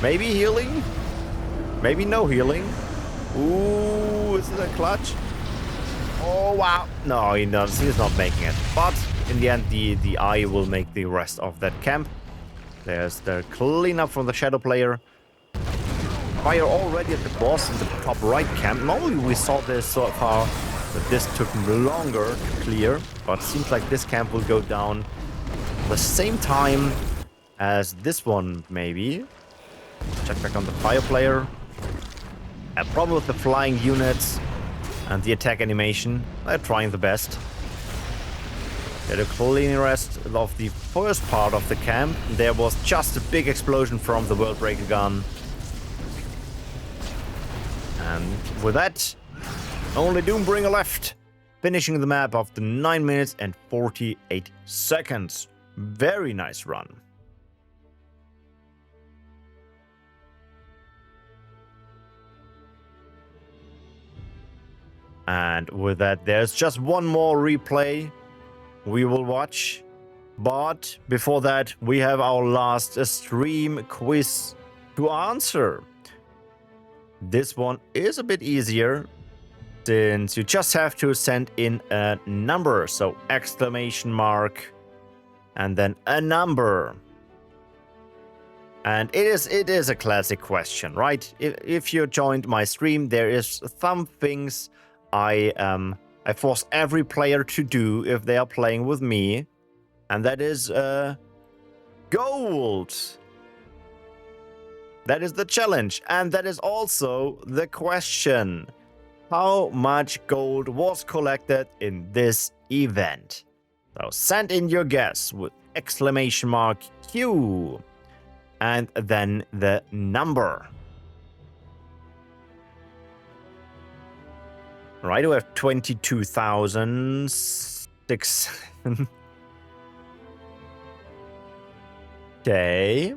A: Maybe healing? Maybe no healing. Ooh, is it a clutch? Oh, wow. No, he's not making it. But in the end, the eye will make the rest of that camp. There's the cleanup from the shadow player. Fire already at the boss in the top right camp. Normally we saw this so far, but this took longer to clear. But seems like this camp will go down the same time as this one, maybe. Check back on the fire player. A problem with the flying units and the attack animation. They're trying the best. Get a clean rest of the first part of the camp. There was just a big explosion from the World Breaker gun. And with that, only Doombringer left. Finishing the map after 9 minutes and 48 seconds. Very nice run. And with that, there's just one more replay we will watch. But before that, we have our last stream quiz to answer. This one is a bit easier, since you just have to send in a number. So exclamation mark and then a number. And it is a classic question, right? If you joined my stream, there is some things I force every player to do if they are playing with me, and that is gold. That is the challenge, and that is also the question. How much gold was collected in this event? So send in your guess with exclamation mark Q and then the number. Right, we have 22,006. Okay.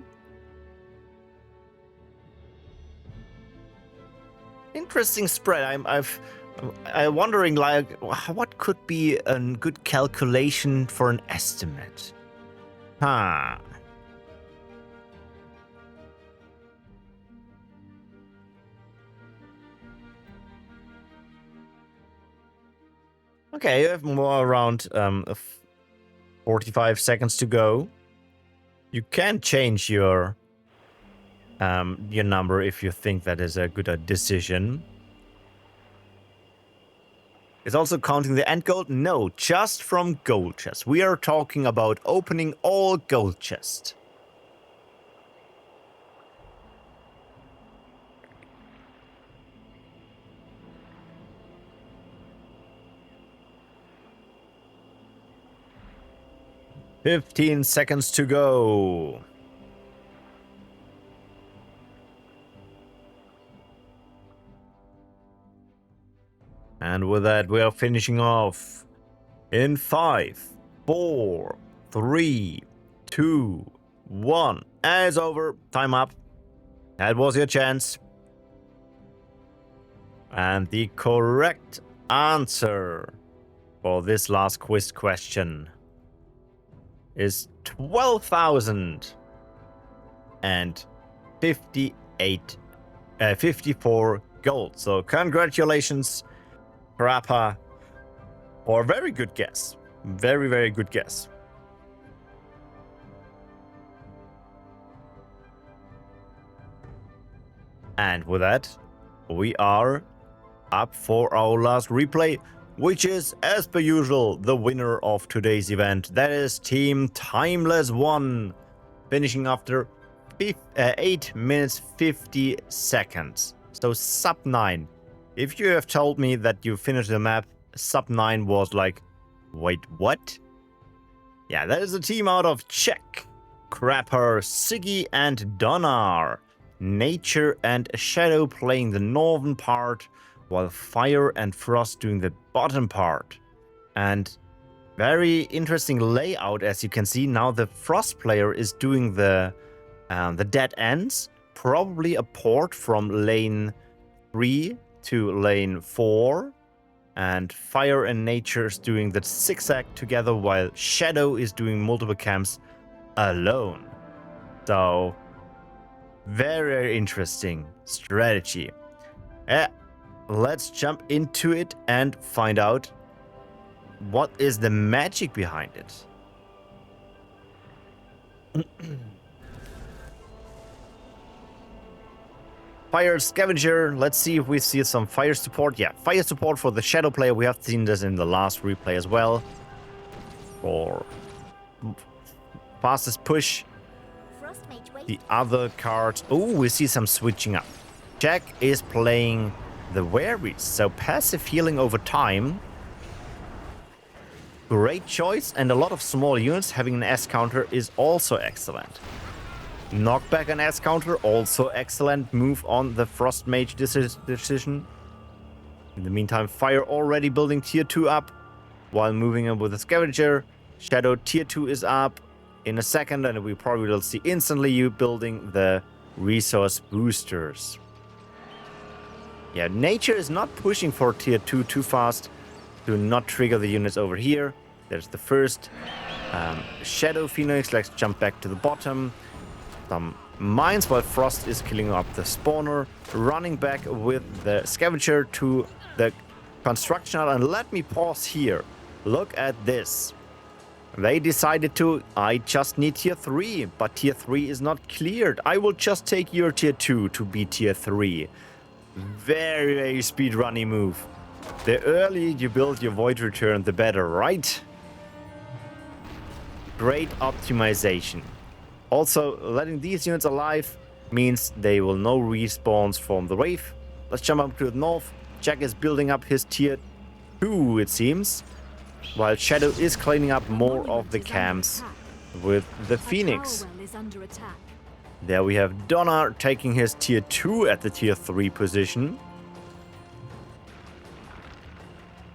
A: Interesting spread. I'm wondering, like, what could be a good calculation for an estimate? Huh. Okay, you have more around 45 seconds to go. You can change your number if you think that is a good decision. Is also counting the end gold? No, just from gold chests. We are talking about opening all gold chests. "15 seconds to go." And with that, we are finishing off in 5, 4, 3, 2, 1. And it's over. Time up. That was your chance. And the correct answer for this last quiz question is 54 gold. So congratulations, Krapper, for a very good guess. Very, very good guess. And with that, we are up for our last replay, which is, as per usual, the winner of today's event. That is Team TimelessOne, finishing after 8 minutes 50 seconds. So sub 9. If you have told me that you finished the map, sub 9 was like, wait, what? Yeah, that is a team out of Czech, Krapper, Ziggeeh, and Donaar. Nature and Shadow playing the northern part, while Fire and Frost doing the bottom part. And very interesting layout, as you can see. Now the Frost player is doing the dead ends, probably a port from lane 3 to lane 4, and Fire and Nature is doing the zigzag together, while Shadow is doing multiple camps alone. So very, very interesting strategy. Let's jump into it and find out what is the magic behind it. Fire Scavenger. Let's see if we see some fire support. Yeah, fire support for the Shadow player. We have seen this in the last replay as well. For fastest push. The other cards. Oh, we see some switching up. Jack is playing the Wearies, so passive healing over time. Great choice, and a lot of small units having an S counter is also excellent. Knockback and S counter, also excellent move on the Frost Mage decision. In the meantime, Fire already building tier 2 up, while moving in with the Scavenger. Shadow tier 2 is up in a second, and we probably will see instantly you building the resource boosters. Yeah, Nature is not pushing for tier 2 too fast to not trigger the units over here. There's the first Shadow Phoenix. Let's jump back to the bottom. Some mines while Frost is killing up the spawner. Running back with the Scavenger to the construction. And let me pause here. Look at this. They decided to, I just need tier 3, but tier 3 is not cleared. I will just take your tier 2 to be tier 3. Very, very speedrunny move. The earlier you build your Void Return, the better, right? Great optimization. Also, letting these units alive means they will no respawns from the wave. Let's jump up to the north. Jack is building up his tier 2, it seems, while Shadow is cleaning up more of the camps with the Phoenix. There we have Donaar taking his tier 2 at the tier 3 position.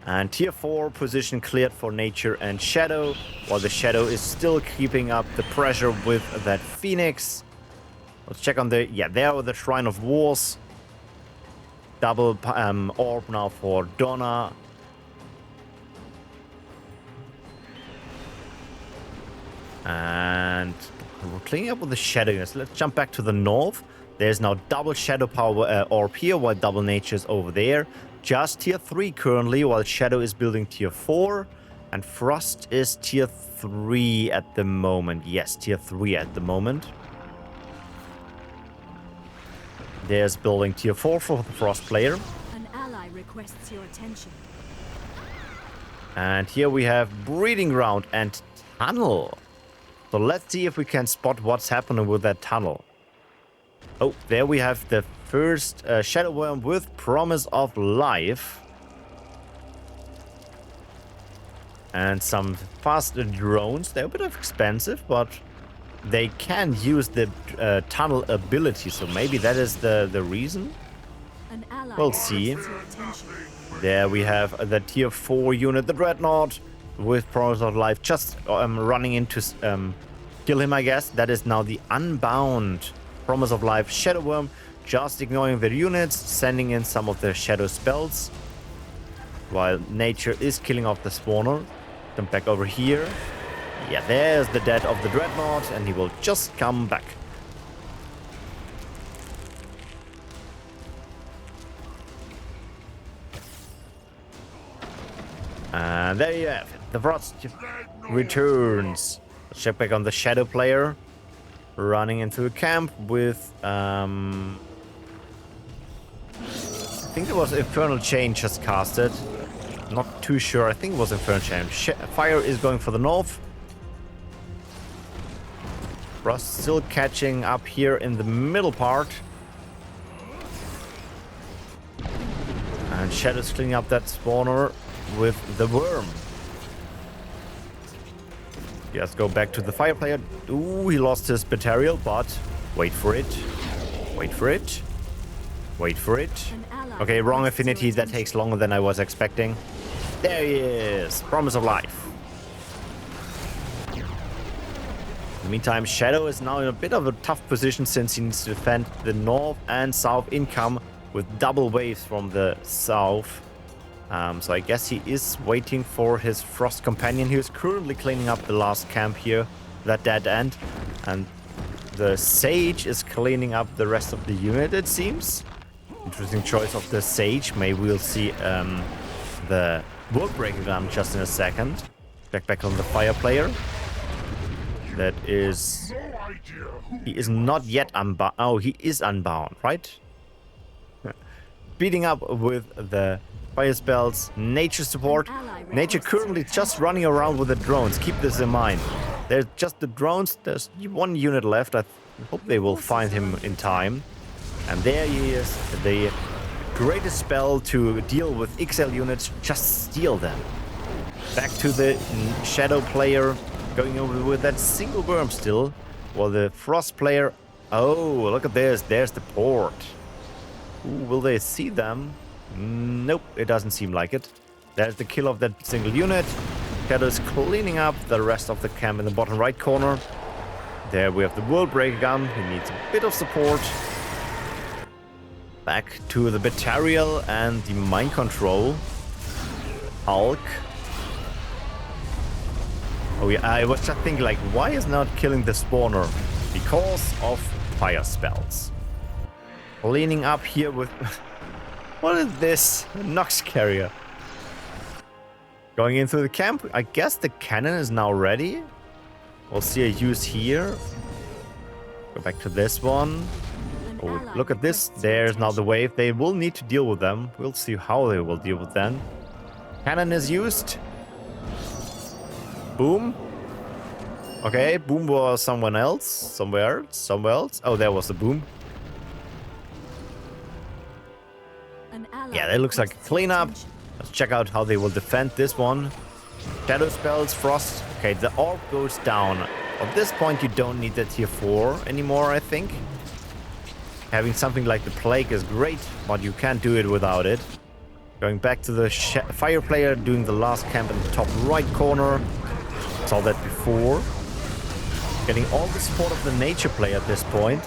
A: And tier 4 position cleared for Nature and Shadow, while the Shadow is still keeping up the pressure with that Phoenix. Let's check on the... Yeah, there with the Shrine of Wars. Double orb now for Donaar. And we're cleaning up with the Shadow units. Let's jump back to the north. There's now double Shadow Power orb here, while double Nature's over there. just tier 3 currently, while Shadow is building tier 4. And Frost is tier 3 at the moment. Yes, tier 3 at the moment. There's building tier 4 for the Frost player.
B: An ally requests your attention.
A: And here we have Breeding Ground and Tunnel. So let's see if we can spot what's happening with that tunnel. Oh, there we have the first Shadow Worm with Promise of Life. And some faster drones. They're a bit expensive, but they can use the tunnel ability. So maybe that is the reason.
B: An ally
A: We'll see.
B: requests your attention.
A: There we have the tier 4 unit, the Dreadnought, with Promise of Life, just running in to kill him, I guess. That is now the Unbound Promise of Life Shadow Worm, just ignoring their units, sending in some of their shadow spells, while nature is killing off the spawner. Come back over here. Yeah, there's the death of the Dreadnought, and he will just come back. And there you have it. The Frost returns. Let's check back on the Shadow player. Running into a camp with... I think it was Infernal Chain just casted. Not too sure. I think it was Infernal Chain. Fire is going for the north. Frost still catching up here in the middle part. And Shadow's cleaning up that spawner with the worm. Let's go back to the fire player. Ooh, he lost his material, but wait for it. Wait for it. Wait for it. Okay, wrong affinity. That takes longer than I was expecting. There he is. Promise of Life. In the meantime, Shadow is now in a bit of a tough position since he needs to defend the north and south income with double waves from the south. So I guess he is waiting for his Frost companion. He is currently cleaning up the last camp here, that dead end. And the Sage is cleaning up the rest of the unit, it seems. Interesting choice of the Sage. Maybe we'll see the World Breaker Gun just in a second. Back on the fire player. That is... He is not yet unbound. Oh, he is unbound, right? Beating up with the fire spells, nature support. Nature currently just running around with the drones. Keep this in mind. There's just the drones. There's one unit left. I hope they will find him in time. And there he is. The greatest spell to deal with XL units. Just steal them. Back to the Shadow player. Going over with that single worm still. While the Frost player... Oh, look at this. There's the port. Ooh, will they see them? Nope, it doesn't seem like it. There's the kill of that single unit. Shadow is cleaning up the rest of the camp in the bottom right corner. There we have the World Breaker Gun. He needs a bit of support. Back to the Batarial and the Mind Control. Hulk. Oh yeah, I was just thinking, like, why is not killing the spawner? Because of fire spells. Cleaning up here with... What is this? A Nox carrier. Going into the camp. I guess the cannon is now ready. We'll see a use here. Go back to this one. Oh, look at this. There's now the wave. They will need to deal with them. We'll see how they will deal with them. Cannon is used. Boom. Okay, boom was someone else. Somewhere else. Oh, there was the boom. Yeah, that looks like a cleanup. Let's check out how they will defend this one. Shadow spells, Frost. Okay, the orb goes down. At this point, you don't need the tier 4 anymore, I think. Having something like the Plague is great, but you can't do it without it. Going back to the fire player, doing the last camp in the top right corner. Saw that before. Getting all the support of the nature player at this point.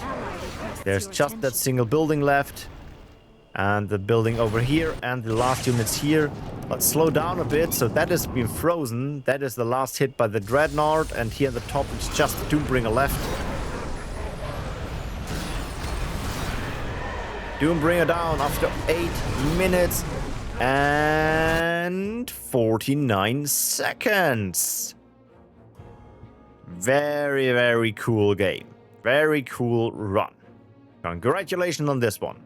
A: There's just that single building left. And the building over here, and the last units here. Let's slow down a bit. So that has been frozen. That is the last hit by the Dreadnought. And here at the top, it's just the Doombringer left. Doombringer down after 8 minutes. And 49 seconds. Very, very cool game. Very cool run. Congratulations on this one.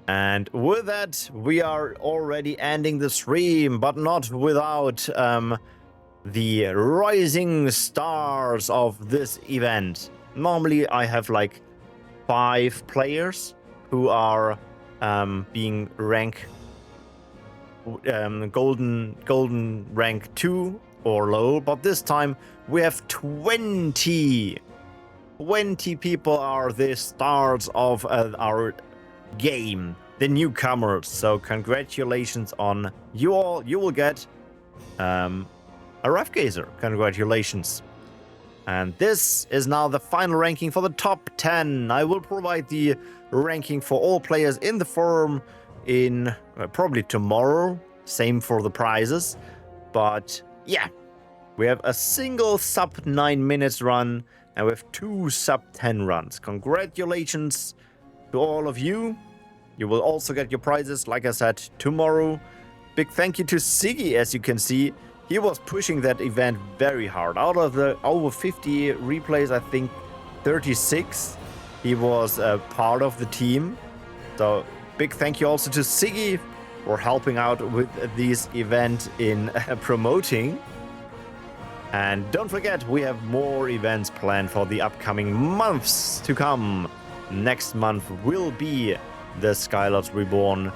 A: And with that, we are already ending the stream, but not without the rising stars of this event. Normally, I have like 5 players who are being rank golden rank 2 or low, but this time we have 20. 20 people are the stars of our game, the newcomers. So congratulations on you all. You will get a Rough Gazer. Congratulations. And this is now the final ranking for the top 10. I will provide the ranking for all players in the forum in probably tomorrow. Same for the prizes. But yeah, we have a single sub 9 minutes run and we have 2 sub 10 runs. Congratulations to all of you. You will also get your prizes, like I said, tomorrow. Big thank you to Ziggeeh, as you can see. He was pushing that event very hard. Out of the over 50 replays, I think 36, he was a part of the team. So big thank you also to Ziggeeh for helping out with this event in promoting. And don't forget, we have more events planned for the upcoming months to come. Next month will be the Skylords Reborn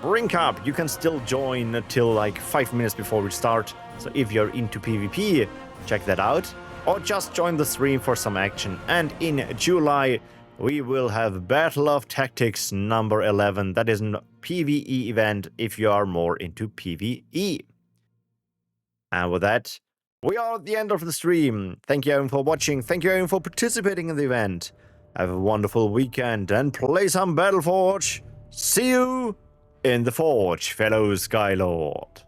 A: Brink Up. You can still join until like 5 minutes before we start. So if you're into PvP, check that out. Or just join the stream for some action. And in July, we will have Battle of Tactics number 11. That is a PvE event if you are more into PvE. And with that, we are at the end of the stream. Thank you everyone for watching. Thank you everyone for participating in the event. Have a wonderful weekend and play some Battleforge. See you in the Forge, fellow Skylord.